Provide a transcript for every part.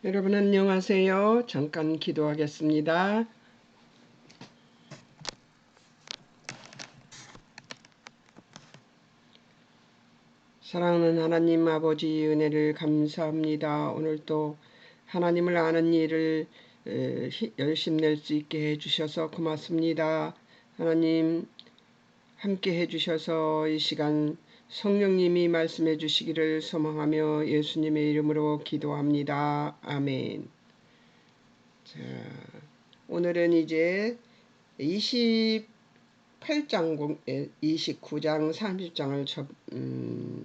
여러분 안녕하세요. 잠깐 기도하겠습니다. 사랑하는 하나님 아버지 은혜를 감사합니다. 오늘도 하나님을 아는 일을 열심낼 수 있게 해주셔서 고맙습니다. 하나님 함께 해주셔서 이 시간 성령님이 말씀해 주시기를 소망하며 예수님의 이름으로 기도합니다. 아멘. 자, 오늘은 이제 28장, 29장, 30장을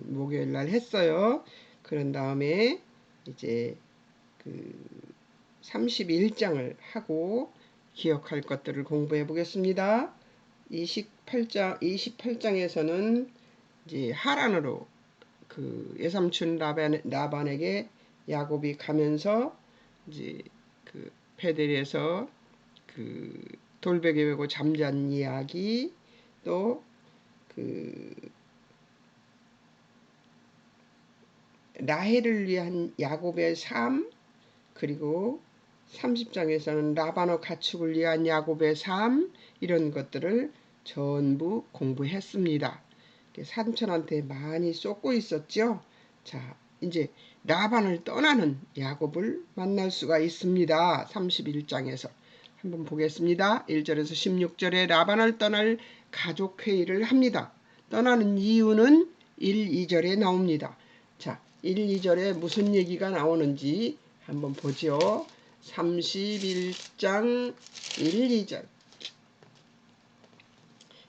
목요일 날 했어요. 그런 다음에 이제 그 31장을 하고 기억할 것들을 공부해 보겠습니다. 28장에서는 이제 하란으로 그 외삼촌 라반에게 야곱이 가면서 이제 그 베델에서 그 돌베개 메고 잠잔 이야기, 또 그 라헬을 위한 야곱의 삶, 그리고 30장에서는 라반의 가축을 위한 야곱의 삶, 이런 것들을 전부 공부했습니다. 삼촌한테 많이 쏟고 있었죠. 자, 이제 라반을 떠나는 야곱을 만날 수가 있습니다. 31장에서 한번 보겠습니다. 1절에서 16절에 라반을 떠날 가족 회의를 합니다. 떠나는 이유는 1, 2절에 나옵니다. 자, 1, 2절에 무슨 얘기가 나오는지 한번 보죠. 31장 1, 2절.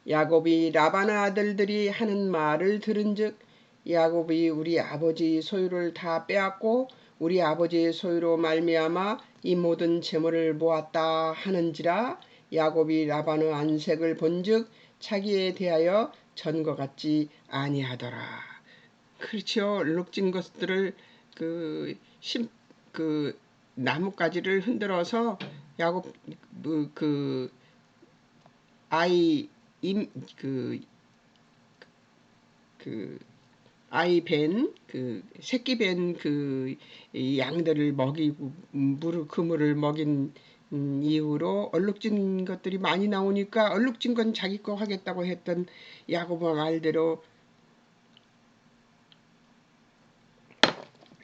야곱이 라반의 아들들이 하는 말을 들은즉 야곱이 우리 아버지 소유를 다 빼앗고 우리 아버지의 소유로 말미암아 이 모든 재물을 모았다 하는지라. 야곱이 라반의 안색을 본즉 자기에 대하여 전과 같지 아니하더라. 그렇죠. 얼룩진 것들을 그 나뭇가지를 흔들어서 야곱 그 아이 그 아이 새끼 벤 양들을 먹이고 그물을 먹인 이후로 얼룩진 것들이 많이 나오니까 얼룩진 건 자기 거 하겠다고 했던 야곱의 말대로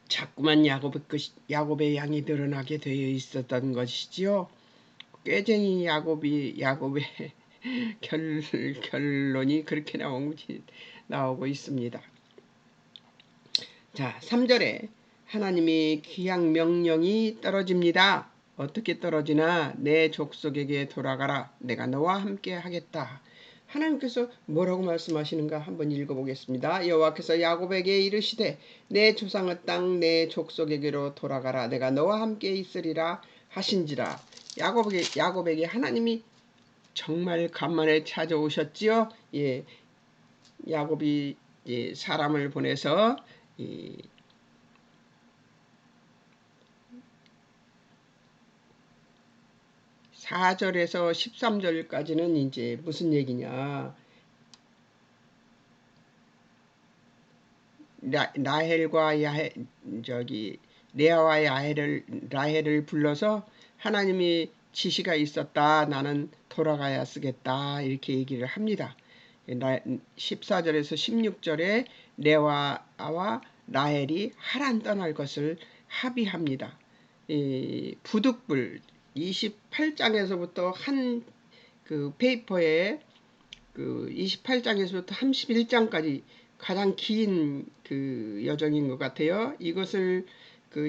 자꾸만 야곱의 양이 늘어나게 되어 있었던 것이지요. 꾀쟁이 야곱의 결론이 그렇게 나오고 있습니다. 자, 3절에 하나님이 귀양 명령이 떨어집니다. 어떻게 떨어지나? 내 족속에게 돌아가라. 내가 너와 함께 하겠다. 하나님께서 뭐라고 말씀하시는가 한번 읽어보겠습니다. 여호와께서 야곱에게 이르시되 내 조상의 땅 내 족속에게로 돌아가라. 내가 너와 함께 있으리라 하신지라. 야곱에게 하나님이 정말 간만에 찾아오셨지요. 예, 야곱이 사람을 보내서 4절에서 13절까지는 이제 무슨 얘기냐? 라헬과 레아와 라헬을 불러서 하나님이 지시가 있었다. 나는 돌아가야 쓰겠다. 이렇게 얘기를 합니다. 14절에서 16절에 레아와 라헬이 하란 떠날 것을 합의합니다. 부득불 28장에서부터 한 그 페이퍼에 28장에서부터 31장까지 가장 긴 그 여정인 것 같아요. 이것을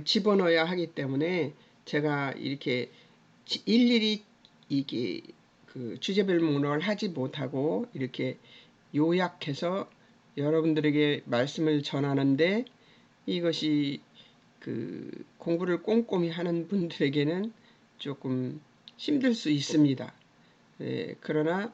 집어넣어야 하기 때문에 제가 이렇게 일일이 이게 주제별 목록을 하지 못하고 이렇게 요약해서 여러분들에게 말씀을 전하는데, 이것이 공부를 꼼꼼히 하는 분들에게는 조금 힘들 수 있습니다. 그러나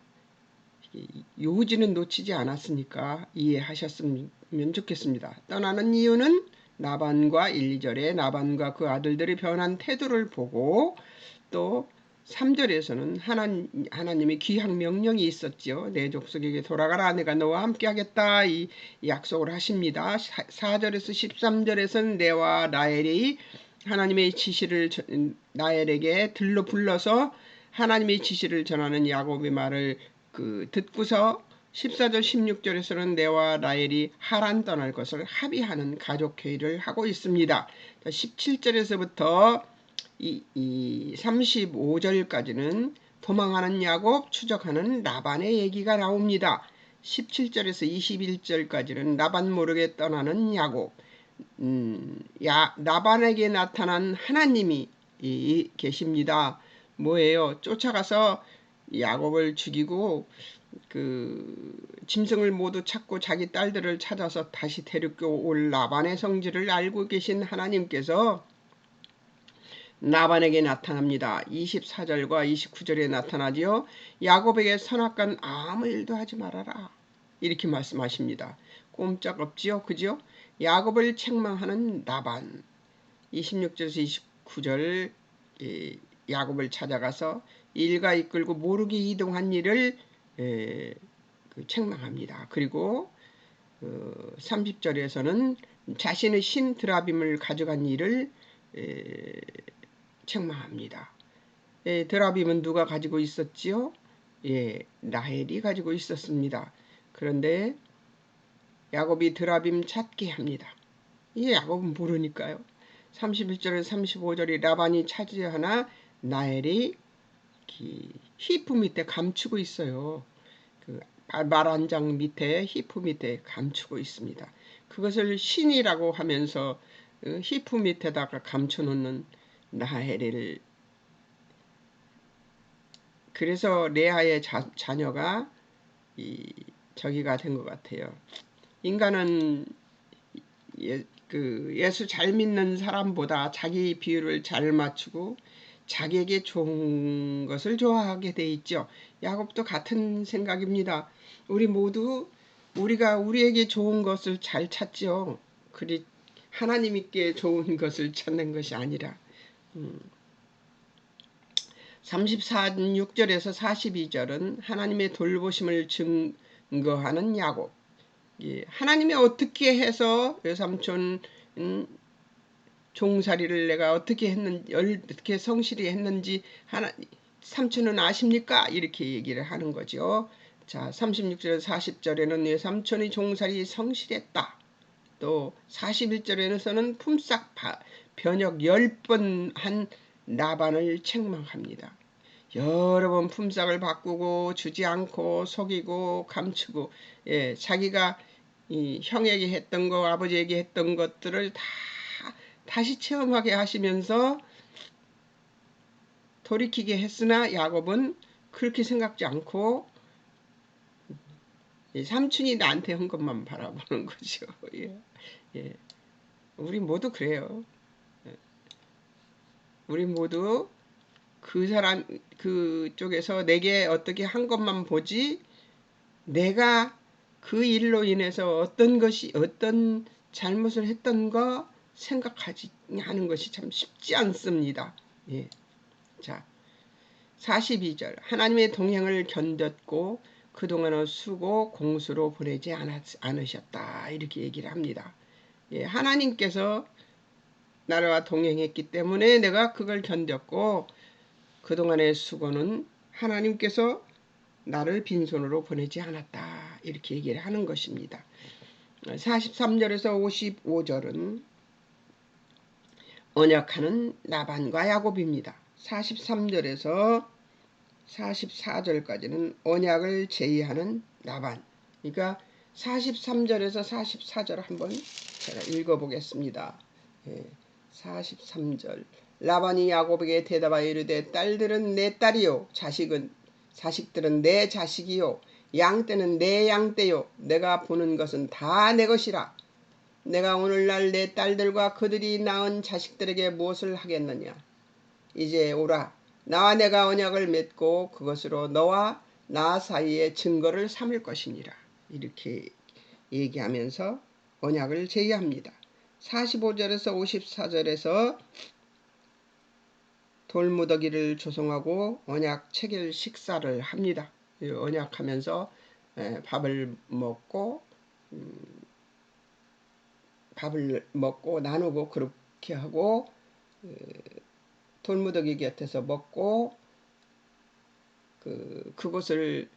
요지는 놓치지 않았으니까 이해하셨으면 좋겠습니다. 떠나는 이유는 나반과 1, 2절에 나반과 그 아들들이 변한 태도를 보고, 또 3절에서는 하나님의 귀한 명령이 있었죠. 내 족속에게 돌아가라. 내가 너와 함께 하겠다. 이 약속을 하십니다. 4절에서 13절에서는 레와 라헬이 하나님의 지시를 라헬에게 들러 불러서 하나님의 지시를 전하는 야곱의 말을 듣고서 14절 16절에서는 내와 라헬이 하란 떠날 것을 합의하는 가족회의를 하고 있습니다. 17절에서부터 35절까지는 도망하는 야곱, 추적하는 라반의 얘기가 나옵니다. 17절에서 21절까지는 라반 모르게 떠나는 야곱, 라반에게 나타난 하나님이 계십니다. 뭐예요? 쫓아가서 야곱을 죽이고 짐승을 모두 찾고 자기 딸들을 찾아서 다시 데리고 올 라반의 성질을 알고 계신 하나님께서 라반에게 나타납니다. 24절과 29절에 나타나지요. 야곱에게 선악간 아무 일도 하지 말아라. 이렇게 말씀하십니다. 꼼짝없지요. 그죠? 야곱을 책망하는 라반. 26절에서 29절 야곱을 찾아가서 일가 이끌고 모르게 이동한 일을 책망합니다. 그리고 30절에서는 자신의 신 드라빔을 가져간 일을 책망합니다. 드라빔은 누가 가지고 있었지요? 라헬이 가지고 있었습니다. 그런데 야곱이 드라빔 찾게 합니다. 야곱은 모르니까요. 31절에서 35절이 라반이 차지하나 라헬이 히프 밑에 감추고 있어요. 말 한 장 밑에 히프 밑에 감추고 있습니다. 그것을 신이라고 하면서 히프 밑에다가 감춰놓는 라헬을, 그래서 레아의 자녀가 저기가 된 것 같아요. 인간은 예수 잘 믿는 사람보다 자기 비율을 잘 맞추고 자기에게 좋은 것을 좋아하게 돼 있죠. 야곱도 같은 생각입니다. 우리 모두 우리가 우리에게 좋은 것을 잘 찾죠. 그리 하나님께 좋은 것을 찾는 것이 아니라 36절에서 42절은 하나님의 돌보심을 증거하는 야곱. 하나님이 어떻게 해서 외삼촌 종살이를 내가 어떻게 했는지, 어떻게 성실히 했는지 삼촌은 아십니까? 이렇게 얘기를 하는 거죠. 자, 36절에서 40절에는 외삼촌이 종살이 성실했다. 또 41절에서는 품삯 변역 10번 한 라반을 책망합니다. 여러 번 품삯을 바꾸고 주지 않고 속이고 감추고 자기가 형에게 했던 거, 아버지에게 했던 것들을 다시 체험하게 하시면서 돌이키게 했으나 야곱은 그렇게 생각지 않고 삼촌이 나한테 한 것만 바라보는 거죠. 우리 모두 그래요. 우리 모두 그 사람 그쪽에서 내게 어떻게 한 것만 보지, 내가 그 일로 인해서 어떤 잘못을 했던 거 생각하지 하는 것이 참 쉽지 않습니다. 자, 42절 하나님의 동행을 견뎠고 그동안의 수고 공수로 보내지 않으셨다. 이렇게 얘기를 합니다. 하나님께서 나와 동행했기 때문에 내가 그걸 견뎠고 그동안의 수고는 하나님께서 나를 빈손으로 보내지 않았다. 이렇게 얘기를 하는 것입니다. 43절에서 55절은 언약하는 라반과 야곱입니다. 43절에서 44절까지는 언약을 제의하는 라반. 그러니까 43절에서 44절 한번 제가 읽어보겠습니다. 43절 라반이 야곱에게 대답하여 이르되 딸들은 내 딸이요 자식들은 내 자식이요 양떼는 내 양떼요 내가 보는 것은 다 내 것이라. 내가 오늘날 내 딸들과 그들이 낳은 자식들에게 무엇을 하겠느냐. 이제 오라 나와 내가 언약을 맺고 그것으로 너와 나 사이에 증거를 삼을 것이니라. 이렇게 얘기하면서 언약을 제의합니다. 45절에서 54절에서 돌무더기를 조성하고 언약 체결 식사를 합니다. 언약하면서 밥을 먹고 나누고 그렇게 하고 돌무더기 곁에서 먹고 그곳을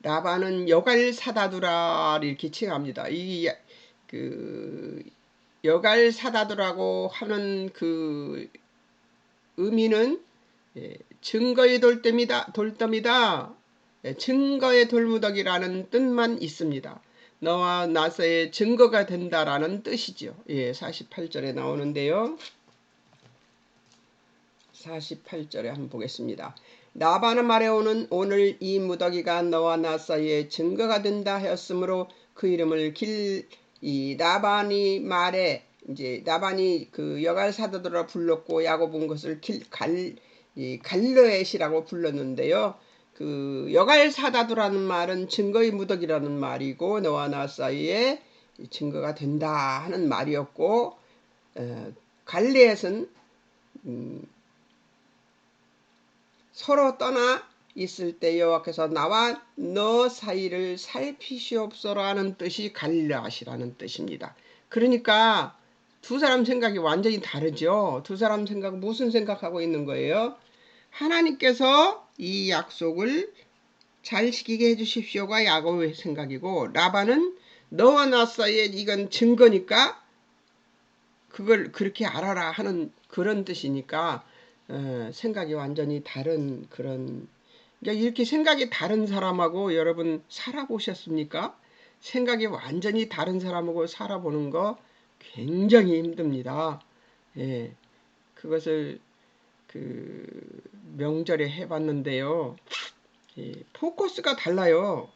라반은 여갈 사다두라 이렇게 칭합니다. 그 여갈 사다두라고 하는 그 의미는 증거의 돌더미다. 증거의 돌무더기라는 뜻만 있습니다. 너와 나서의 증거가 된다라는 뜻이죠. 48절에 나오는데요. 48절에 한번 보겠습니다. 라반의 말에 오늘 이 무더기가 너와 나 사이에 증거가 된다 하였으므로 그 이름을 이 라반이 말에 이제 라반이 그 여갈 사도들아 불렀고 야곱은 것을 갈르엣이라고 불렀는데요. 그 여갈 사다두라는 말은 증거의 무더기라는 말이고 너와 나 사이에 증거가 된다 하는 말이었고 갈르엣은 서로 떠나 있을 때 여호와께서 나와 너 사이를 살피시옵소서라는 뜻이 갈르앗이라는 뜻입니다. 그러니까 두 사람 생각이 완전히 다르죠. 두 사람 생각 무슨 생각하고 있는 거예요? 하나님께서 이 약속을 잘 지키게 해주십시오가 야곱의 생각이고 라반은 너와 나 사이에 이건 증거니까 그걸 그렇게 알아라 하는 그런 뜻이니까 생각이 완전히 다른 그런 그러니까 이렇게 생각이 다른 사람하고 여러분 살아보셨습니까? 생각이 완전히 다른 사람하고 살아보는 거 굉장히 힘듭니다. 예, 그것을 그 명절에 해봤는데요. 포커스가 달라요.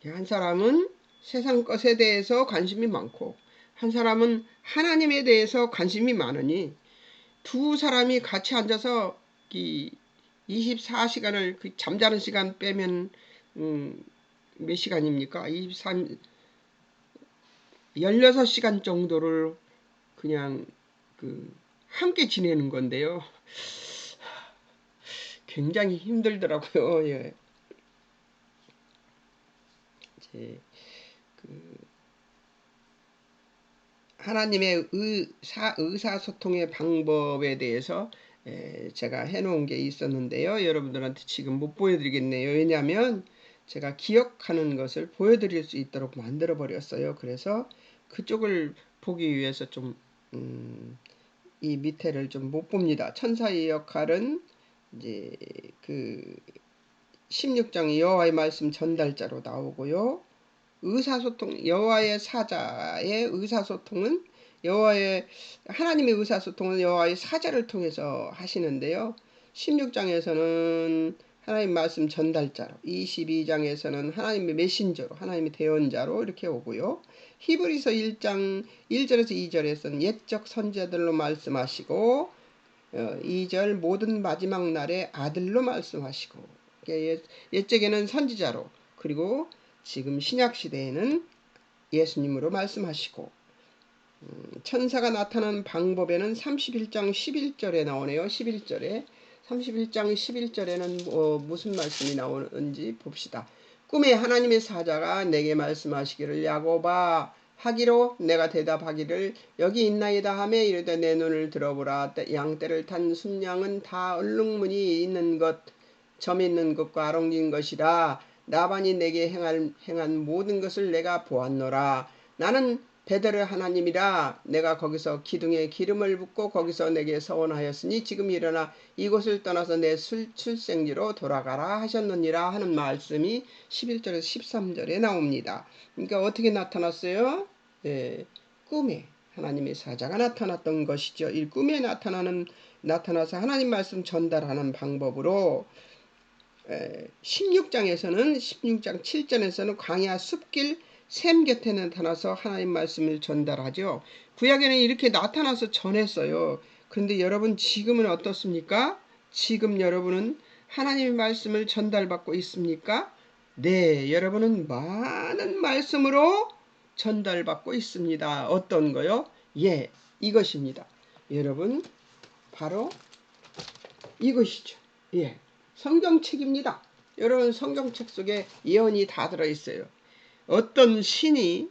한 사람은 세상 것에 대해서 관심이 많고 한 사람은 하나님에 대해서 관심이 많으니 두 사람이 같이 앉아서 이 24시간을 그 잠자는 시간 빼면 몇 시간입니까? 16시간 정도를 그냥 함께 지내는 건데요. 굉장히 힘들더라고요. 예. 이제 하나님의 의사소통의 방법에 대해서 제가 해놓은 게 있었는데요. 여러분들한테 지금 못 보여드리겠네요. 왜냐하면 제가 기억하는 것을 보여드릴 수 있도록 만들어 버렸어요. 그래서 그쪽을 보기 위해서 좀 이 밑에를 좀 못 봅니다. 천사의 역할은 이제 그 16장 여호와의 말씀 전달자로 나오고요. 의사소통 여호와의 사자의 의사소통은 하나님의 의사소통은 여호와의 사자를 통해서 하시는데요. 16장에서는 하나님 말씀 전달자로 22장에서는 하나님의 메신저로 하나님의 대언자로 이렇게 오고요. 히브리서 1장 1절에서 2절에서는 옛적 선지자들로 말씀하시고 2절 모든 마지막 날에 아들로 말씀하시고 옛적에는 선지자로 그리고 지금 신약시대에는 예수님으로 말씀하시고 천사가 나타나는 방법에는 31장 11절에 나오네요. 11절에 31장 11절에는 무슨 말씀이 나오는지 봅시다. 꿈에 하나님의 사자가 내게 말씀하시기를 야곱아 하기로 내가 대답하기를 여기 있나이다 하며 이르되 내 눈을 들어보라 양떼를 탄 순양은 다 얼룩무늬 있는 것 점 있는 것과 아롱진 것이라 라반이 내게 행한 모든 것을 내가 보았노라. 나는 베델의 하나님이라 내가 거기서 기둥에 기름을 붓고 거기서 내게 서원하였으니 지금 일어나 이곳을 떠나서 내 출생지로 돌아가라 하셨느니라 하는 말씀이 11절에서 13절에 나옵니다. 그러니까 어떻게 나타났어요? 꿈에 하나님의 사자가 나타났던 것이죠. 이 꿈에 나타나서 하나님 말씀 전달하는 방법으로 16장에서는 16장 7절에서는 광야 숲길 샘 곁에 나타나서 하나님 말씀을 전달하죠. 구약에는 이렇게 나타나서 전했어요. 그런데 여러분 지금은 어떻습니까? 지금 여러분은 하나님의 말씀을 전달받고 있습니까? 네, 여러분은 많은 말씀으로 전달받고 있습니다. 어떤 거요? 예, 이것입니다. 여러분 바로 이것이죠. 예. 성경책입니다. 여러분 성경책 속에 예언이 다 들어있어요. 어떤 신이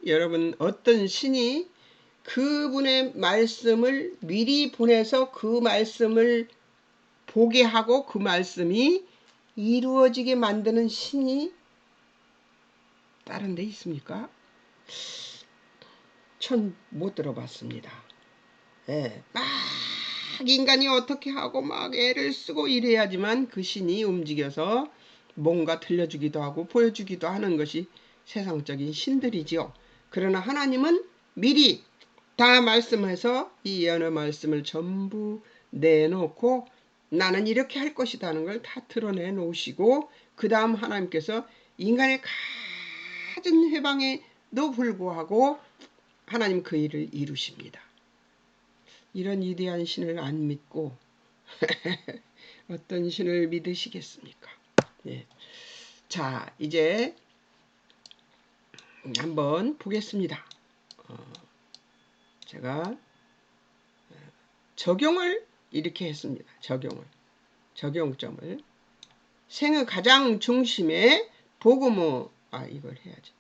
그분의 말씀을 미리 보내서 그 말씀을 보게 하고 그 말씀이 이루어지게 만드는 신이 다른 데 있습니까? 전 못 들어봤습니다. 예, 막 인간이 어떻게 하고 막 애를 쓰고 이래야지만 그 신이 움직여서 뭔가 들려주기도 하고 보여주기도 하는 것이 세상적인 신들이지요. 그러나 하나님은 미리 다 말씀해서 이 예언의 말씀을 전부 내놓고 나는 이렇게 할 것이다 하는 걸 다 드러내 놓으시고 그 다음 하나님께서 인간의 갖은 해방에도 불구하고 하나님 그 일을 이루십니다. 이런 위대한 신을 안 믿고 어떤 신을 믿으시겠습니까? 예. 자, 이제 한번 보겠습니다. 제가 적용을 이렇게 했습니다. 적용점을 생의 가장 중심에 복음의 이걸 해야지.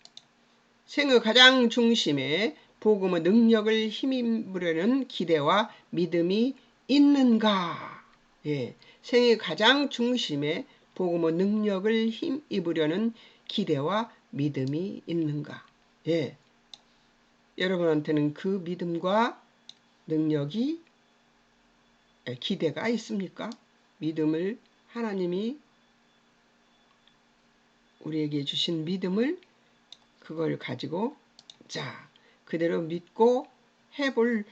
생의 가장 중심에 복음의 능력을 힘입으려는 기대와 믿음이 있는가? 예, 생의 가장 중심에 복음의 능력을 힘입으려는 기대와 믿음이 있는가? 예, 여러분한테는 그 믿음과 능력이 기대가 있습니까? 믿음을 하나님이 우리에게 주신 믿음을 그걸 가지고 자 그대로 믿고 해볼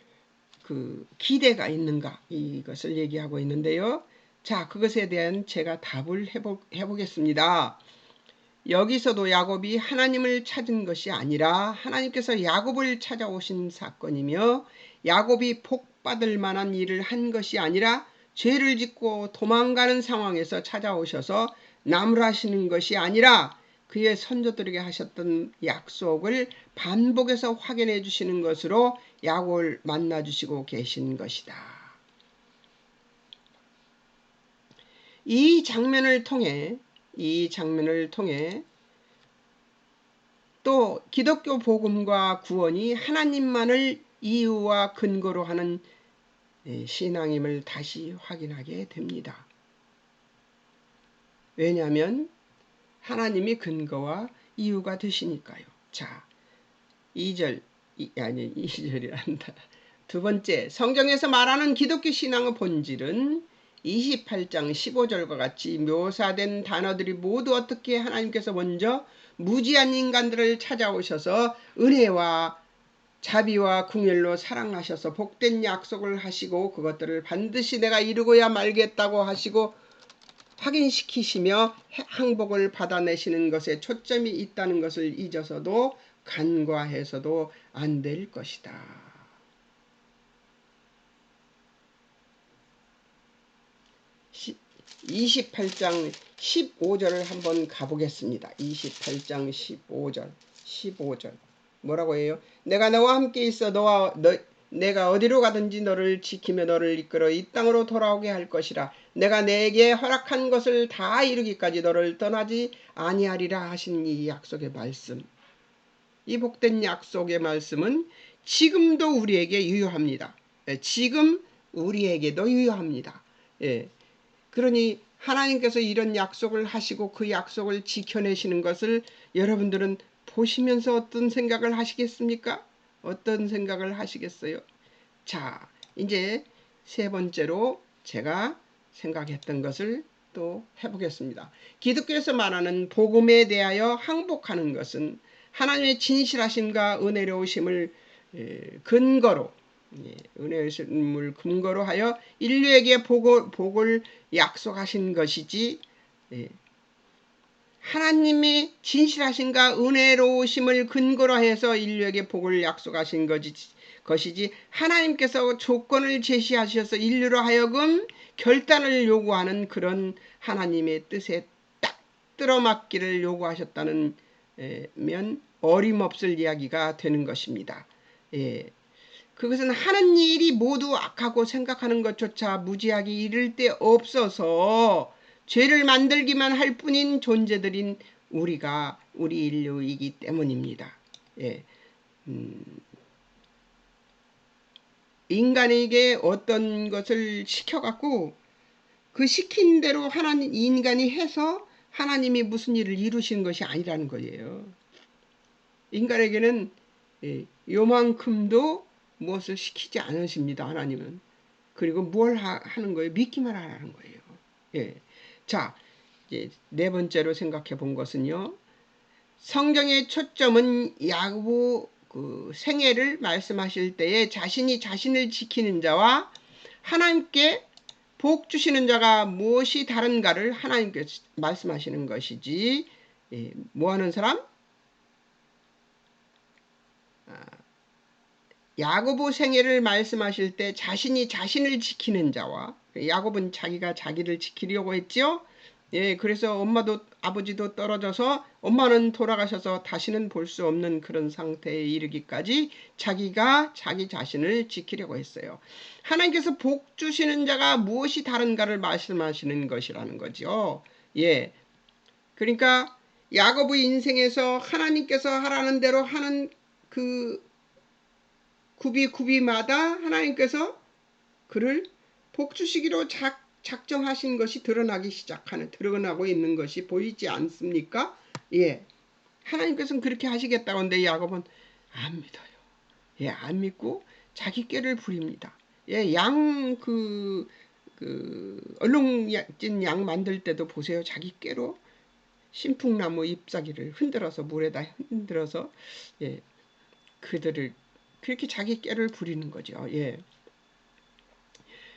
그 기대가 있는가 이것을 얘기하고 있는데요. 자 그것에 대한 제가 답을 해보겠습니다. 여기서도 야곱이 하나님을 찾은 것이 아니라 하나님께서 야곱을 찾아오신 사건이며 야곱이 복받을 만한 일을 한 것이 아니라 죄를 짓고 도망가는 상황에서 찾아오셔서 나무라시는 것이 아니라 그의 선조들에게 하셨던 약속을 반복해서 확인해 주시는 것으로 야곱을 만나 주시고 계신 것이다. 이 장면을 통해 또 기독교 복음과 구원이 하나님만을 이유와 근거로 하는 신앙임을 다시 확인하게 됩니다. 왜냐하면 하나님이 근거와 이유가 되시니까요. 자, 2절이란다. 두 번째, 성경에서 말하는 기독교 신앙의 본질은 28장 15절과 같이 묘사된 단어들이 모두 어떻게 하나님께서 먼저 무지한 인간들을 찾아오셔서 은혜와 자비와 궁율로 사랑하셔서 복된 약속을 하시고 그것들을 반드시 내가 이루고야 말겠다고 하시고 확인시키시며 항복을 받아내시는 것에 초점이 있다는 것을 잊어서도 간과해서도 안 될 것이다. 28장 15절을 한번 가보겠습니다. 28장 15절 뭐라고 해요? 내가 너와 함께 있어 내가 어디로 가든지 너를 지키며 너를 이끌어 이 땅으로 돌아오게 할 것이라. 내가 내게 허락한 것을 다 이루기까지 너를 떠나지 아니하리라 하신 이 약속의 말씀. 이 복된 약속의 말씀은 지금도 우리에게 유효합니다. 지금 우리에게도 유효합니다. 예. 그러니 하나님께서 이런 약속을 하시고 그 약속을 지켜내시는 것을 여러분들은 보시면서 어떤 생각을 하시겠습니까? 어떤 생각을 하시겠어요? 자, 이제 세 번째로 제가 생각했던 것을 또 해보겠습니다. 기독교에서 말하는 복음에 대하여 항복하는 것은 하나님의 진실하심과 은혜로우심을 근거로 은혜의심을 근거로 하여 인류에게 복을 약속하신 것이지 하나님의 진실하심과 은혜로우심을 근거로 해서 인류에게 복을 약속하신 것이지 하나님께서 조건을 제시하셔서 인류로 하여금 결단을 요구하는 그런 하나님의 뜻에 딱 들어맞기를 요구하셨다는 면 어림없을 이야기가 되는 것입니다. 그것은 하는 일이 모두 악하고 생각하는 것조차 무지하게 이를 데 없어서 죄를 만들기만 할 뿐인 존재들인 우리 인류이기 때문입니다. 인간에게 어떤 것을 시켜갖고 그 시킨 대로 인간이 해서 하나님이 무슨 일을 이루시는 것이 아니라는 거예요. 인간에게는 요만큼도 무엇을 시키지 않으십니다. 하나님은. 그리고 뭘 하는 거예요? 믿기만 하라는 거예요. 예. 자, 이제 네 번째로 생각해 본 것은요. 성경의 초점은 야고보 생애를 말씀하실 때에 자신이 자신을 지키는 자와 하나님께 복 주시는 자가 무엇이 다른가를 하나님께서 말씀하시는 것이지, 뭐하는 사람? 야고보 생애를 말씀하실 때 자신이 자신을 지키는 자와, 야고보는 자기가 자기를 지키려고 했죠. 예, 그래서 엄마도 아버지도 떨어져서 엄마는 돌아가셔서 다시는 볼 수 없는 그런 상태에 이르기까지 자기가 자기 자신을 지키려고 했어요. 하나님께서 복 주시는 자가 무엇이 다른가를 말씀하시는 것이라는 거죠. 예, 그러니까 야고보 인생에서 하나님께서 하라는 대로 하는 그 구비마다 하나님께서 그를 복 주시기로 작정하신 것이 드러나고 있는 것이 보이지 않습니까? 예. 하나님께서는 그렇게 하시겠다고 하는데 야곱은 안 믿어요. 예, 안 믿고 자기 꾀를 부립니다. 예, 얼룩진 양 만들 때도 보세요. 자기 꾀로 신풍나무 잎사귀를 흔들어서 물에다 흔들어서 예, 그들을 그렇게 자기 꾀를 부리는 거죠. 예.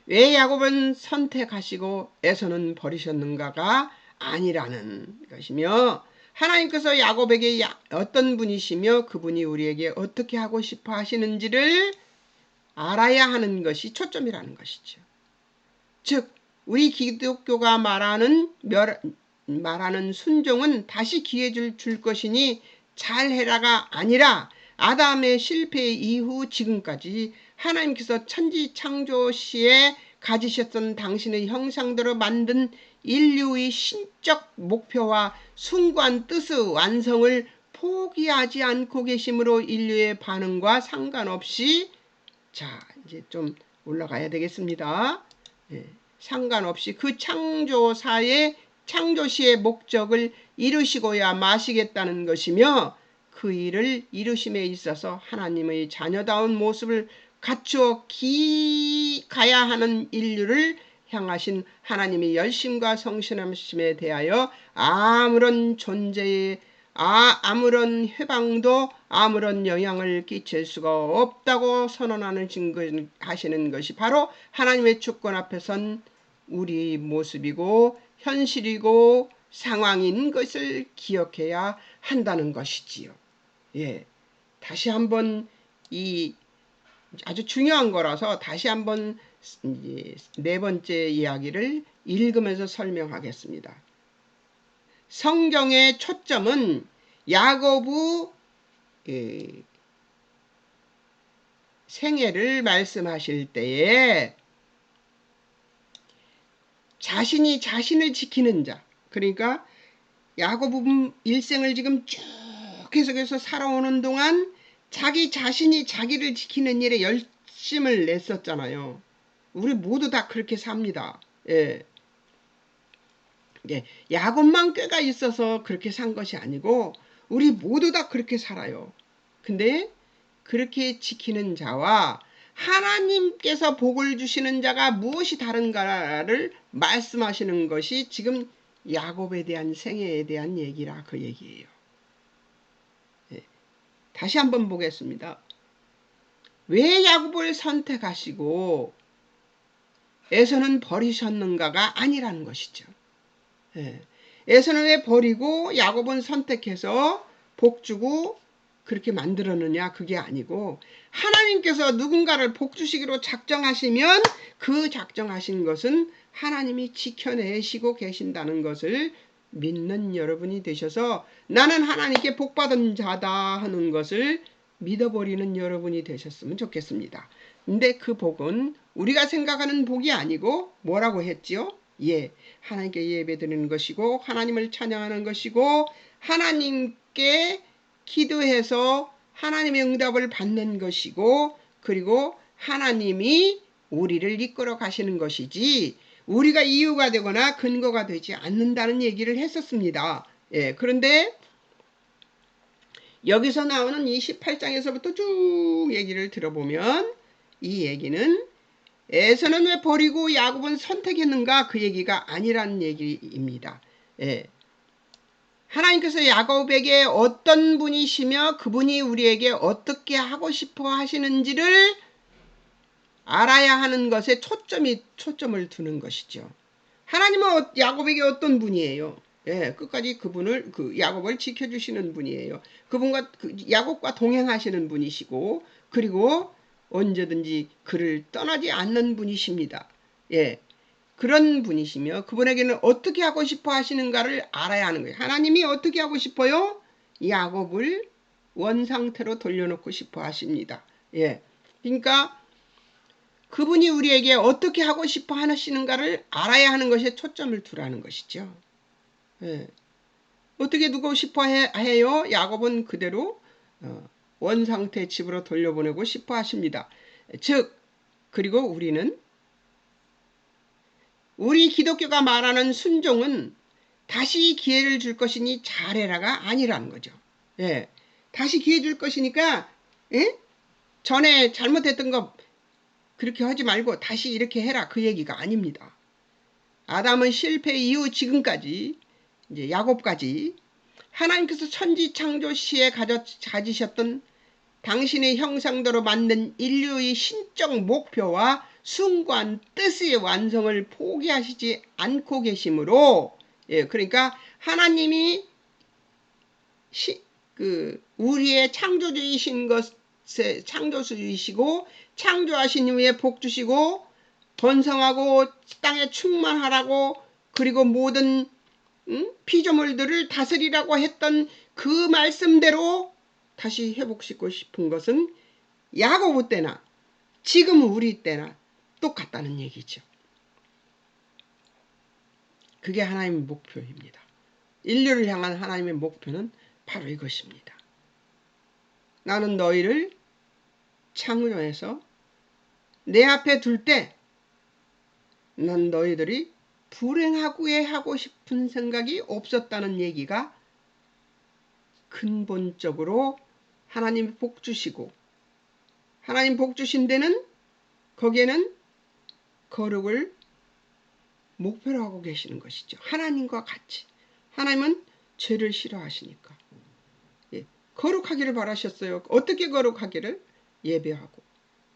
왜 야곱은 선택하시고 에서는 버리셨는가가 아니라는 것이며, 하나님께서 야곱에게 어떤 분이시며 그분이 우리에게 어떻게 하고 싶어 하시는지를 알아야 하는 것이 초점이라는 것이죠. 즉 우리 기독교가 말하는 순종은 다시 기회 줄 것이니 잘해라가 아니라 아담의 실패 이후 지금까지 하나님께서 천지 창조 시에 가지셨던 당신의 형상대로 만든 인류의 신적 목표와 숭고한 뜻의 완성을 포기하지 않고 계심으로 인류의 반응과 상관없이, 자 이제 좀 올라가야 되겠습니다. 상관없이 그 창조시의 목적을 이루시고야 마시겠다는 것이며, 그 일을 이루심에 있어서 하나님의 자녀다운 모습을 갖추어 가야 하는 인류를 향하신 하나님의 열심과 성실하심에 대하여 아무런 해방도 아무런 영향을 끼칠 수가 없다고 하시는 것이 바로 하나님의 주권 앞에 선 우리 모습이고 현실이고 상황인 것을 기억해야 한다는 것이지요. 예, 다시 한번 이 아주 중요한 거라서 다시 한번 네 번째 이야기를 읽으면서 설명하겠습니다. 성경의 초점은 야고보 생애를 말씀하실 때에 자신이 자신을 지키는 자, 그러니까 야고보 일생을 지금 쭉 계속해서 살아오는 동안 자기 자신이 자기를 지키는 일에 열심을 냈었잖아요. 우리 모두 다 그렇게 삽니다. 예. 야곱만 꾀가 있어서 그렇게 산 것이 아니고 우리 모두 다 그렇게 살아요. 근데 그렇게 지키는 자와 하나님께서 복을 주시는 자가 무엇이 다른가를 말씀하시는 것이 지금 야곱에 대한 생애에 대한 얘기라 그 얘기예요. 다시 한번 보겠습니다. 왜 야곱을 선택하시고 에서는 버리셨는가가 아니라는 것이죠. 에서는 왜 버리고 야곱은 선택해서 복 주고 그렇게 만들었느냐, 그게 아니고 하나님께서 누군가를 복 주시기로 작정하시면 그 작정하신 것은 하나님이 지켜내시고 계신다는 것을 믿는 여러분이 되셔서 나는 하나님께 복받은 자다 하는 것을 믿어버리는 여러분이 되셨으면 좋겠습니다. 근데 그 복은 우리가 생각하는 복이 아니고 뭐라고 했지요? 예, 하나님께 예배드리는 것이고 하나님을 찬양하는 것이고 하나님께 기도해서 하나님의 응답을 받는 것이고, 그리고 하나님이 우리를 이끌어 가시는 것이지 우리가 이유가 되거나 근거가 되지 않는다는 얘기를 했었습니다. 예, 그런데 여기서 나오는 이 18장에서부터 쭉 얘기를 들어보면 이 얘기는 에서는 왜 버리고 야곱은 선택했는가 그 얘기가 아니라는 얘기입니다. 예. 하나님께서 야곱에게 어떤 분이시며 그분이 우리에게 어떻게 하고 싶어 하시는지를 알아야 하는 것에 초점을 두는 것이죠. 하나님은 야곱에게 어떤 분이에요? 예, 끝까지 야곱을 지켜주시는 분이에요. 그분과 야곱과 동행하시는 분이시고, 그리고 언제든지 그를 떠나지 않는 분이십니다. 예, 그런 분이시며 그분에게는 어떻게 하고 싶어 하시는가를 알아야 하는 거예요. 하나님이 어떻게 하고 싶어요? 야곱을 원상태로 돌려놓고 싶어 하십니다. 예, 그러니까 그분이 우리에게 어떻게 하고 싶어 하시는가를 알아야 하는 것에 초점을 두라는 것이죠. 예. 어떻게 두고 싶어 해요? 야곱은 그대로 원상태 집으로 돌려보내고 싶어 하십니다. 즉, 그리고 우리 기독교가 말하는 순종은 다시 기회를 줄 것이니 잘해라가 아니라는 거죠. 예. 다시 기회 줄 것이니까, 예? 전에 잘못했던 거 그렇게 하지 말고 다시 이렇게 해라. 그 얘기가 아닙니다. 아담은 실패 이후 지금까지, 이제 야곱까지 하나님께서 천지 창조 시에 가지셨던 당신의 형상대로 만든 인류의 신적 목표와 숭고한 뜻의 완성을 포기하시지 않고 계시므로, 예, 그러니까 하나님이 우리의 창조주이시고 창조하신 이후에 복 주시고 번성하고 땅에 충만하라고 그리고 모든 피조물들을 다스리라고 했던 그 말씀대로 다시 회복시키고 싶은 것은 야고보 때나 지금 우리 때나 똑같다는 얘기죠. 그게 하나님의 목표입니다. 인류를 향한 하나님의 목표는 바로 이것입니다. 나는 너희를 창조해서 내 앞에 둘 때 난 너희들이 불행하게 하고 싶은 생각이 없었다는 얘기가 근본적으로 하나님 복 주시고 하나님 복 주신 데는 거기에는 거룩을 목표로 하고 계시는 것이죠. 하나님과 같이. 하나님은 죄를 싫어하시니까. 예, 거룩하기를 바라셨어요. 어떻게 거룩하기를? 예배하고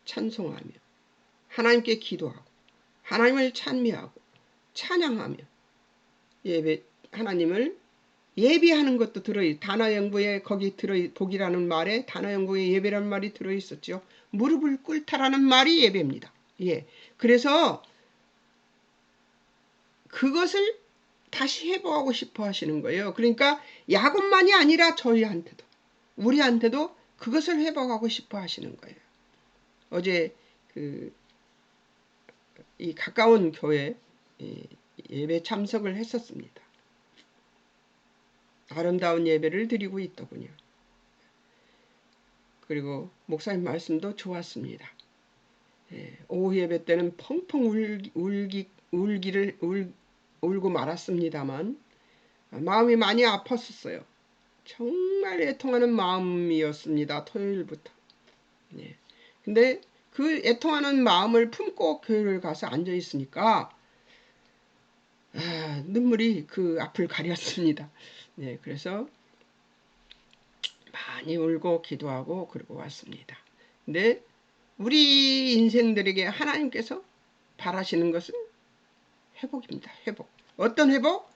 찬송하며 하나님께 기도하고 하나님을 찬미하고 찬양하며 하나님을 예배하는 것도 단어영부에 거기 복이라는 말에 단어영부에 예배라는 말이 들어있었죠. 무릎을 꿇다라는 말이 예배입니다. 예, 그래서 그것을 다시 회복하고 싶어 하시는 거예요. 그러니까 야곱만이 아니라 저희한테도 우리한테도 그것을 회복하고 싶어 하시는 거예요. 어제 이 가까운 교회 예배 참석을 했었습니다. 아름다운 예배를 드리고 있더군요. 그리고 목사님 말씀도 좋았습니다. 오후 예배 때는 펑펑 울고 말았습니다만 마음이 많이 아팠었어요. 정말 애통하는 마음이었습니다. 토요일부터. 근데 그 애통하는 마음을 품고 교회를 가서 앉아 있으니까 눈물이 그 앞을 가렸습니다. 그래서 많이 울고 기도하고 그러고 왔습니다. 근데 우리 인생들에게 하나님께서 바라시는 것은 회복입니다. 회복. 어떤 회복?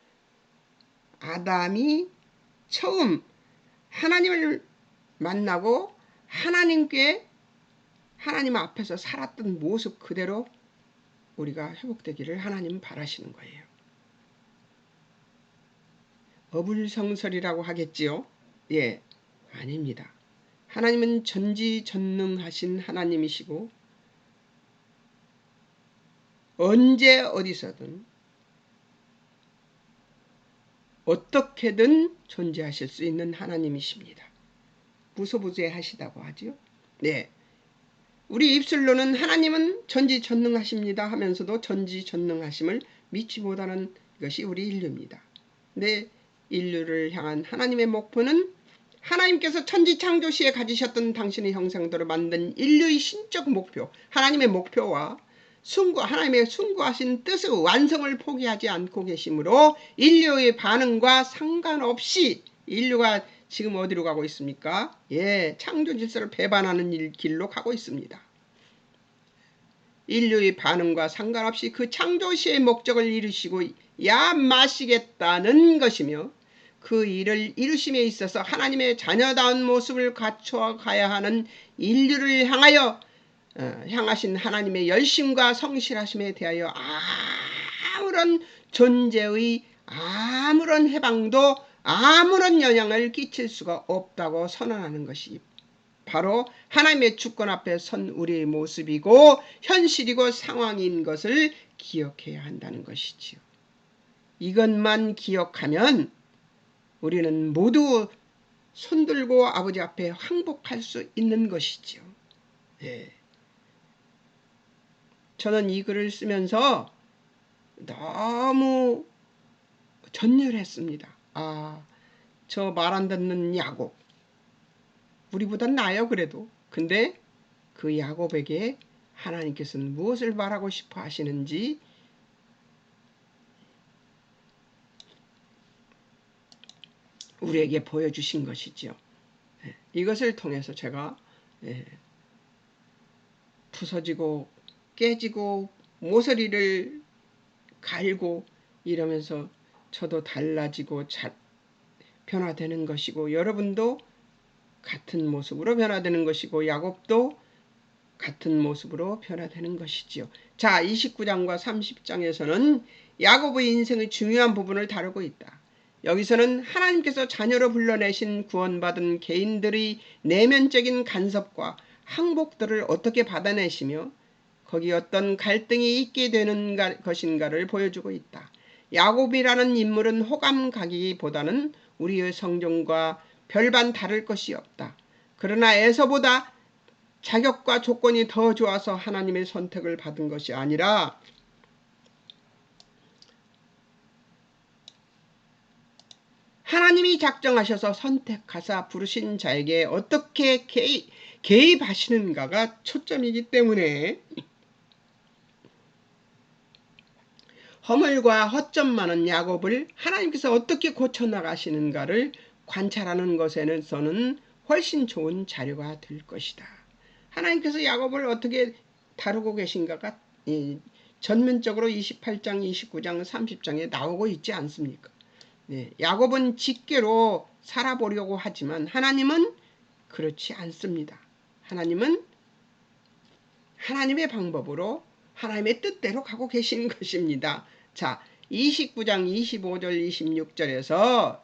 아담이 처음 하나님을 만나고 하나님 앞에서 살았던 모습 그대로 우리가 회복되기를 하나님은 바라시는 거예요. 어불성설이라고 하겠지요. 예, 아닙니다. 하나님은 전지전능하신 하나님이시고 언제 어디서든 어떻게든 존재하실 수 있는 하나님이십니다. 무소부재하시다고 하죠. 네, 우리 입술로는 하나님은 전지전능하십니다 하면서도 전지전능하심을 믿지 못하는 것이 우리 인류입니다. 근데 인류를 향한 하나님의 목표는 하나님께서 천지창조시에 가지셨던 당신의 형상대로 만든 인류의 신적 목표, 하나님의 목표와 하나님의 숭고하신 뜻의 완성을 포기하지 않고 계시므로 인류의 반응과 상관없이 인류가 지금 어디로 가고 있습니까? 창조 질서를 배반하는 길로 가고 있습니다. 인류의 반응과 상관없이 그 창조시의 목적을 이루시고 마시겠다는 것이며, 그 일을 이루심에 있어서 하나님의 자녀다운 모습을 갖춰 가야 하는 인류를 향하신 하나님의 열심과 성실하심에 대하여 아무런 존재의 아무런 해방도 아무런 영향을 끼칠 수가 없다고 선언하는 것이 바로 하나님의 주권 앞에 선 우리의 모습이고 현실이고 상황인 것을 기억해야 한다는 것이지요. 이것만 기억하면 우리는 모두 손들고 아버지 앞에 항복할 수 있는 것이지요. 저는 이 글을 쓰면서 너무 전율했습니다. 저 말 안 듣는 야곱, 우리보단 나아요 그래도. 근데 그 야곱에게 하나님께서는 무엇을 말하고 싶어 하시는지 우리에게 보여주신 것이죠. 이것을 통해서 제가 부서지고 깨지고 모서리를 갈고 이러면서 저도 달라지고 변화되는 것이고, 여러분도 같은 모습으로 변화되는 것이고, 야곱도 같은 모습으로 변화되는 것이지요. 자, 29장과 30장에서는 야곱의 인생의 중요한 부분을 다루고 있다. 여기서는 하나님께서 자녀로 불러내신 구원받은 개인들의 내면적인 간섭과 항복들을 어떻게 받아내시며 거기 어떤 갈등이 있게 되는 것인가를 보여주고 있다. 야곱이라는 인물은 호감가기보다는 우리의 성경과 별반 다를 것이 없다. 그러나 에서보다 자격과 조건이 더 좋아서 하나님의 선택을 받은 것이 아니라 하나님이 작정하셔서 선택하사 부르신 자에게 어떻게 개입하시는가가 초점이기 때문에 허물과 허점 많은 야곱을 하나님께서 어떻게 고쳐나가시는가를 관찰하는 것에서는 훨씬 좋은 자료가 될 것이다. 하나님께서 야곱을 어떻게 다루고 계신가가 전면적으로 28장, 29장, 30장에 나오고 있지 않습니까? 야곱은 직계로 살아보려고 하지만 하나님은 그렇지 않습니다. 하나님은 하나님의 방법으로 하나님의 뜻대로 가고 계신 것입니다. 자, 29장 25절 26절에서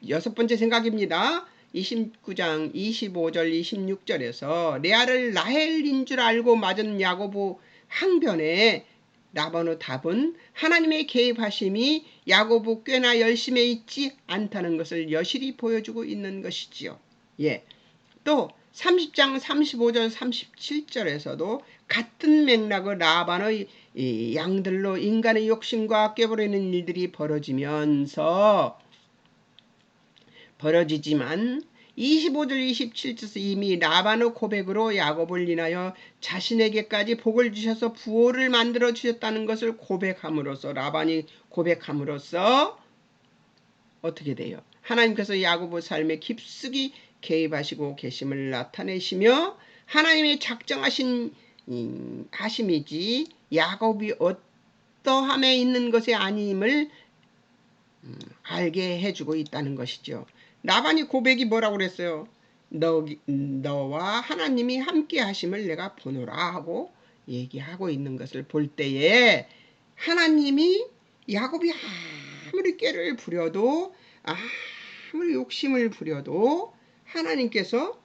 여섯 번째 생각입니다. 29장 25절 26절에서 레아를 라헬인 줄 알고 맞은 야고보 항변에 라반의 답은 하나님의 개입하심이 야고보 꽤나 열심에 있지 않다는 것을 여실히 보여주고 있는 것이지요. 또 30장 35절 37절에서도 같은 맥락의 라반의 양들로 인간의 욕심과 깨버리는 일들이 벌어지지만 25절 27절에서 이미 라반의 고백으로 야곱을 인하여 자신에게까지 복을 주셔서 부호를 만들어 주셨다는 것을 고백함으로써, 라반이 고백함으로써 어떻게 돼요? 하나님께서 야곱의 삶에 깊숙이 개입하시고 계심을 나타내시며 하나님의 작정하신 하심이지 야곱이 어떠함에 있는 것이 아님을 알게 해주고 있다는 것이죠. 라반이 고백이 뭐라고 그랬어요? 너와 하나님이 함께 하심을 내가 보노라 하고 얘기하고 있는 것을 볼 때에 하나님이 야곱이 아무리 꾀를 부려도 아무리 욕심을 부려도 하나님께서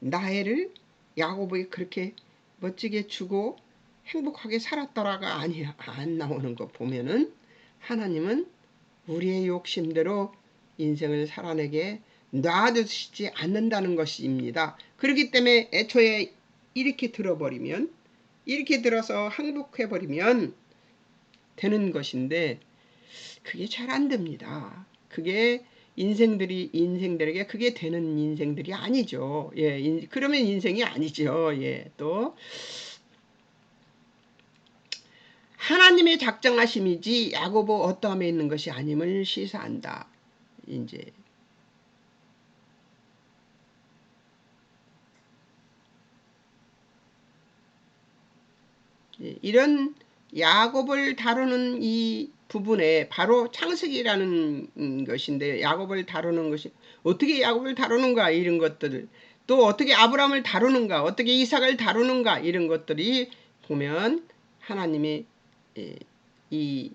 라헬을 야곱에게 그렇게 멋지게 주고 행복하게 살았더라가 안 나오는 거 보면은 하나님은 우리의 욕심대로 인생을 살아내게 놔두시지 않는다는 것입니다. 그렇기 때문에 애초에 이렇게 들어버리면, 이렇게 들어서 항복해버리면 되는 것인데 그게 잘 안 됩니다. 그게 인생들에게 그게 되는 인생들이 아니죠. 예, 그러면 인생이 아니죠. 예, 또 하나님의 작정하심이지 야고보 어떠함에 있는 것이 아님을 시사한다. 이제 이런 야곱을 다루는 이 부분에 바로 창세기라는 것인데, 야곱을 다루는 것이 어떻게 야곱을 다루는가, 이런 것들, 또 어떻게 아브라함을 다루는가, 어떻게 이삭을 다루는가, 이런 것들이 보면 하나님이 이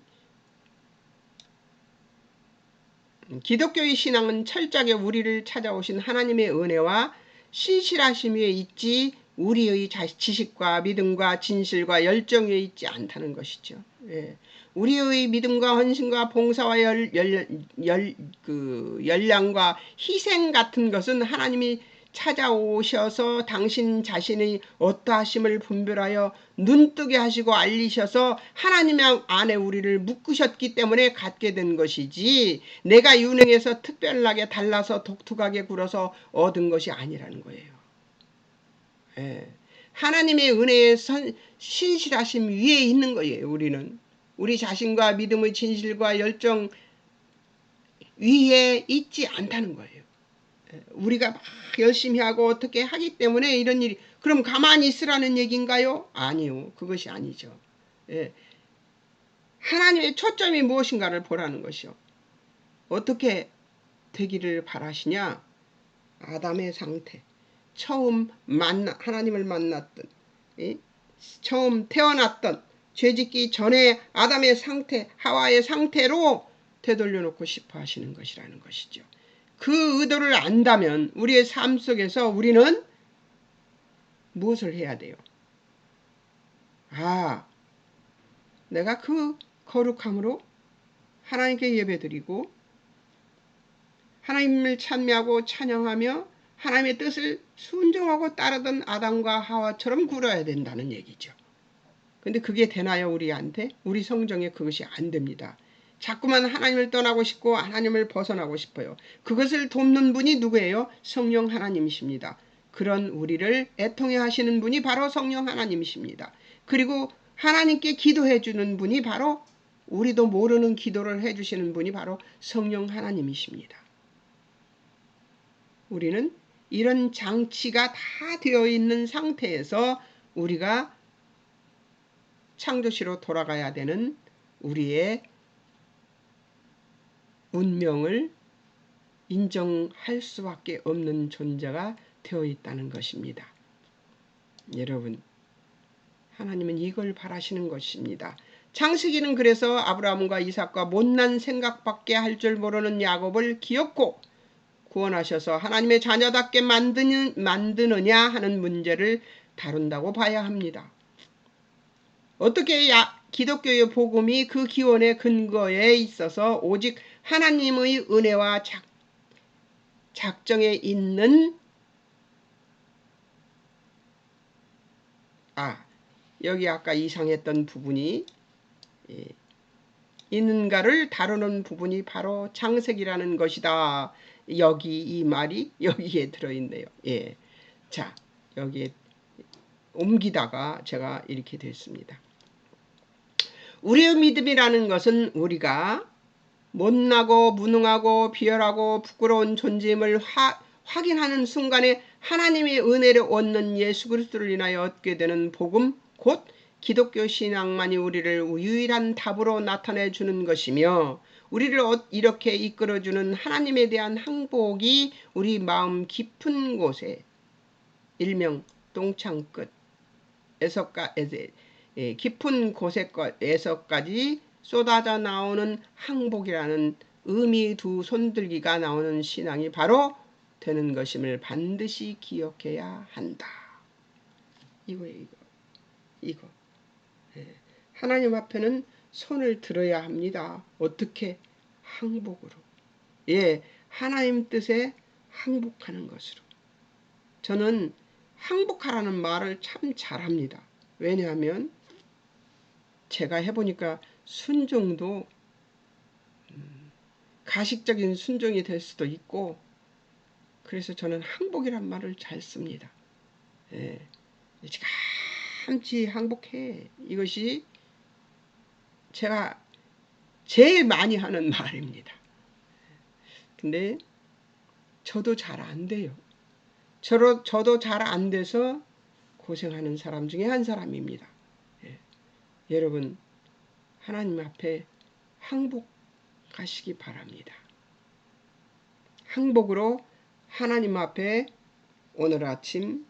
기독교의 신앙은 철저하게 우리를 찾아오신 하나님의 은혜와 신실하심 위에 있지 우리의 지식과 믿음과 진실과 열정 위에 있지 않다는 것이죠. 예. 우리의 믿음과 헌신과 봉사와 열량과 희생 같은 것은 하나님이 찾아오셔서 당신 자신의 어떠하심을 분별하여 눈뜨게 하시고 알리셔서 하나님 안에 우리를 묶으셨기 때문에 갖게 된 것이지, 내가 유능해서 특별하게 달라서 독특하게 굴어서 얻은 것이 아니라는 거예요. 예. 하나님의 은혜의 신실하심 위에 있는 거예요. 우리는 우리 자신과 믿음의 진실과 열정 위에 있지 않다는 거예요. 우리가 막 열심히 하고 어떻게 하기 때문에 이런 일이, 그럼 가만히 있으라는 얘기인가요? 아니요. 그것이 아니죠. 예. 하나님의 초점이 무엇인가를 보라는 것이요. 어떻게 되기를 바라시냐? 아담의 상태, 처음 하나님을 만났던, 처음 태어났던 죄짓기 전에 아담의 상태, 하와의 상태로 되돌려놓고 싶어 하시는 것이라는 것이죠. 그 의도를 안다면 우리의 삶 속에서 우리는 무엇을 해야 돼요? 내가 그 거룩함으로 하나님께 예배드리고 하나님을 찬미하고 찬양하며 하나님의 뜻을 순종하고 따르던 아담과 하와처럼 굴어야 된다는 얘기죠. 근데 그게 되나요, 우리한테? 우리 성정에 그것이 안 됩니다. 자꾸만 하나님을 떠나고 싶고 하나님을 벗어나고 싶어요. 그것을 돕는 분이 누구예요? 성령 하나님이십니다. 그런 우리를 애통해 하시는 분이 바로 성령 하나님이십니다. 그리고 하나님께 기도해 주는 분이 바로, 우리도 모르는 기도를 해주시는 분이 바로 성령 하나님이십니다. 우리는 이런 장치가 다 되어 있는 상태에서 우리가 창조시로 돌아가야 되는 우리의 운명을 인정할 수밖에 없는 존재가 되어 있다는 것입니다. 여러분, 하나님은 이걸 바라시는 것입니다. 창세기는 그래서 아브라함과 이삭과 못난 생각밖에 할 줄 모르는 야곱을 기었고 구원하셔서 하나님의 자녀답게 만드느냐 하는 문제를 다룬다고 봐야 합니다. 어떻게 기독교의 복음이 그 기원의 근거에 있어서 오직 하나님의 은혜와 작정에 있는, 여기 아까 이상했던 부분이 있는가를 다루는 부분이 바로 창세기라는 것이다. 여기 이 말이 여기에 들어있네요. 예. 자, 여기에 옮기다가 제가 이렇게 됐습니다. 우리의 믿음이라는 것은 우리가 못나고 무능하고 비열하고 부끄러운 존재임을 확인하는 순간에 하나님의 은혜를 얻는 예수 그리스도를 인하여 얻게 되는 복음, 곧 기독교 신앙만이 우리를 유일한 답으로 나타내 주는 것이며, 우리를 이렇게 이끌어주는 하나님에 대한 항복이 우리 마음 깊은 곳에, 일명 똥창 끝에서까지 깊은 곳에서까지 쏟아져 나오는 항복이라는 의미 두 손들기가 나오는 신앙이 바로 되는 것임을 반드시 기억해야 한다. 이거예요. 이거. 하나님 앞에는 손을 들어야 합니다. 어떻게? 항복으로. 하나님 뜻에 항복하는 것으로. 저는 항복하라는 말을 참 잘합니다. 왜냐하면 제가 해보니까 순종도 가식적인 순종이 될 수도 있고, 그래서 저는 항복이란 말을 잘 씁니다. 예. 일찌감치 항복해. 이것이 제가 제일 많이 하는 말입니다. 근데 저도 잘 안 돼요. 저도 잘 안 돼서 고생하는 사람 중에 한 사람입니다. 예. 여러분, 하나님 앞에 항복하시기 바랍니다. 항복으로 하나님 앞에 오늘 아침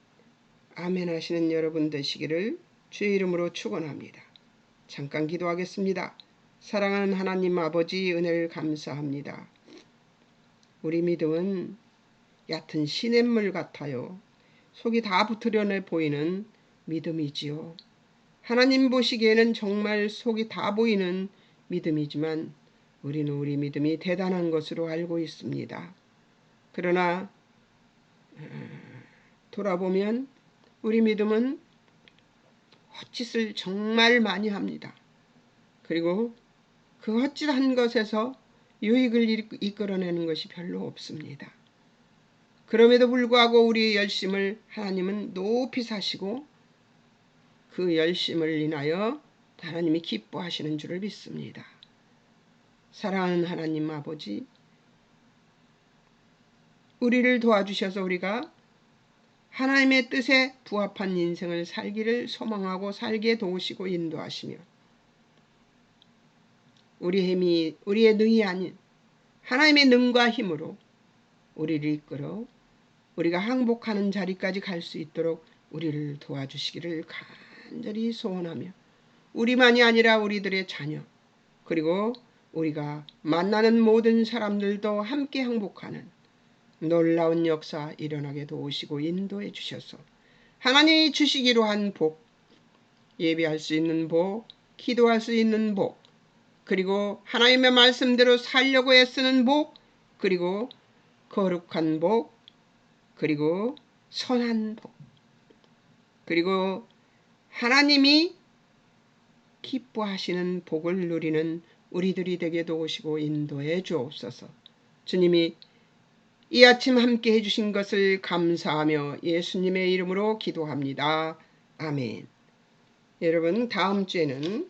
아멘 하시는 여러분 되시기를 주의 이름으로 축원합니다. 잠깐 기도하겠습니다. 사랑하는 하나님 아버지, 은혜를 감사합니다. 우리 믿음은 얕은 시냇물 같아요. 속이 다 부트려내 보이는 믿음이지요. 하나님 보시기에는 정말 속이 다 보이는 믿음이지만 우리는 우리 믿음이 대단한 것으로 알고 있습니다. 그러나 돌아보면 우리 믿음은 헛짓을 정말 많이 합니다. 그리고 그 헛짓한 것에서 유익을 이끌어내는 것이 별로 없습니다. 그럼에도 불구하고 우리의 열심을 하나님은 높이 사시고 그 열심을 인하여 하나님이 기뻐하시는 줄을 믿습니다. 사랑하는 하나님 아버지, 우리를 도와주셔서 우리가 하나님의 뜻에 부합한 인생을 살기를 소망하고 살게 도우시고 인도하시며 우리의 능이 아닌 하나님의 능과 힘으로 우리를 이끌어 우리가 항복하는 자리까지 갈 수 있도록 우리를 도와주시기를 간절히 소원하며 우리만이 아니라 우리들의 자녀 그리고 우리가 만나는 모든 사람들도 함께 항복하는 놀라운 역사 일어나게 도우시고 인도해 주셔서 하나님이 주시기로 한 복, 예배할 수 있는 복, 기도할 수 있는 복, 그리고 하나님의 말씀대로 살려고 애쓰는 복, 그리고 거룩한 복, 그리고 선한 복, 그리고 하나님이 기뻐하시는 복을 누리는 우리들이 되게 도우시고 인도해 주옵소서. 주님이 이 아침 함께 해주신 것을 감사하며 예수님의 이름으로 기도합니다. 아멘. 여러분, 다음 주에는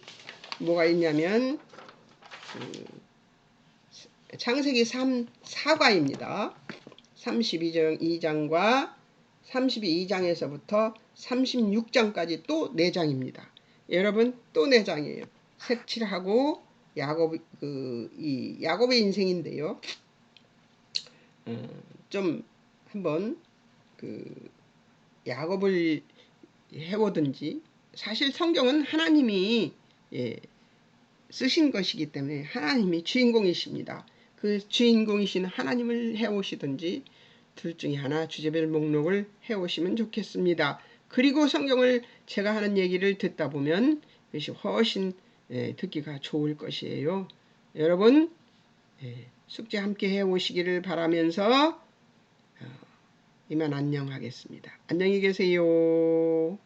뭐가 있냐면 창세기 4과입니다. 32장과 32장에서부터 36장까지 또 4장입니다. 여러분, 또 4장이에요. 색칠하고 야곱의 인생인데요. 좀 한번 야곱을 해보든지, 사실 성경은 하나님이 쓰신 것이기 때문에 하나님이 주인공이십니다. 그 주인공이신 하나님을 해오시든지 둘 중에 하나 주제별 목록을 해오시면 좋겠습니다. 그리고 성경을 제가 하는 얘기를 듣다 보면 그것이 훨씬 듣기가 좋을 것이에요. 여러분, 숙제 함께 해오시기를 바라면서 이만 안녕하겠습니다. 안녕히 계세요.